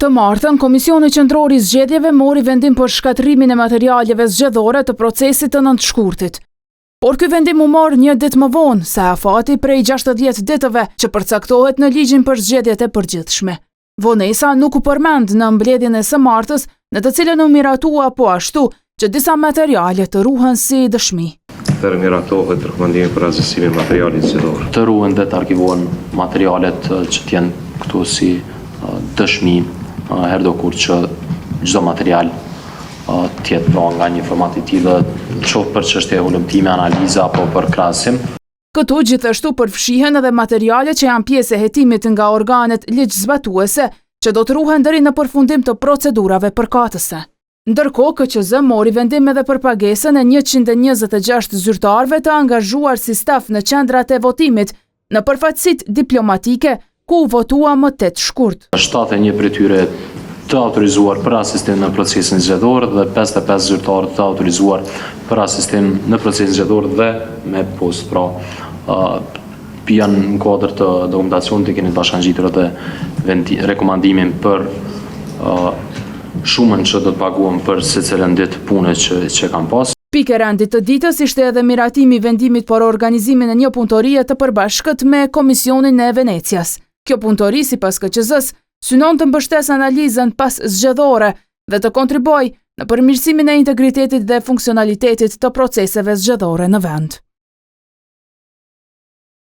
Të martën, Komisioni Qendror I Zgjedhjeve mori vendim për shkatrimin e materialeve zgjedhore të procesit të nëntëshkurtit. Por ky vendim u mor një ditë më vonë, se afati prej 60 ditëve që përcaktohet në ligjin për zgjedhjet e përgjithshme. Vonesa nuk u përmend në mbledhjen e së martës, në të cilën u miratua po ashtu që disa materiale të ruhen si dëshmi. Të miratohet rekomandimi për azësimin materialit zgjedhor. Të ruhen dhe të arkivohen materialet që t'jenë këtu si dëshmi, herdo kur që çdo material tjetë pra nga një format I tillë, qoftë për çështje hulumtime, analiza apo për krahasim. Këtu gjithashtu përfshihen edhe materiale që janë pjesë e hetimit nga organet ligjzbatuese, që do të ruhen deri në përfundim të procedurave përkatëse. Ndërkohë, KQZ mori vendim edhe për pagesën e 126 zyrtarëve të angazhuar si staf në qendrat e votimit në përfaqësitë diplomatike, ku votua më 8 shkurt. 71 prej tyre të autorizuar për asistim në procesin zgjedhor dhe 55 zyrtarë të autorizuar për asistim në procesin zgjedhor dhe me post, pra janë në kuadër të dokumentacionit të keni bashkangjitur edhe rekomandimin për shumën që do të paguam për secilën ditë pune që kanë pas. Pikë e rendit të ditës ishte edhe miratimi I vendimit për organizimin e një punëtorie të përbashkët me Komisionin e Venecias. Kjo punëtori, sipas KQZ-s, synon të mbështes analizën pas zgjedhore dhe të kontribojë në përmirësimin e integritetit dhe funksionalitetit të proceseve zgjedhore në vend.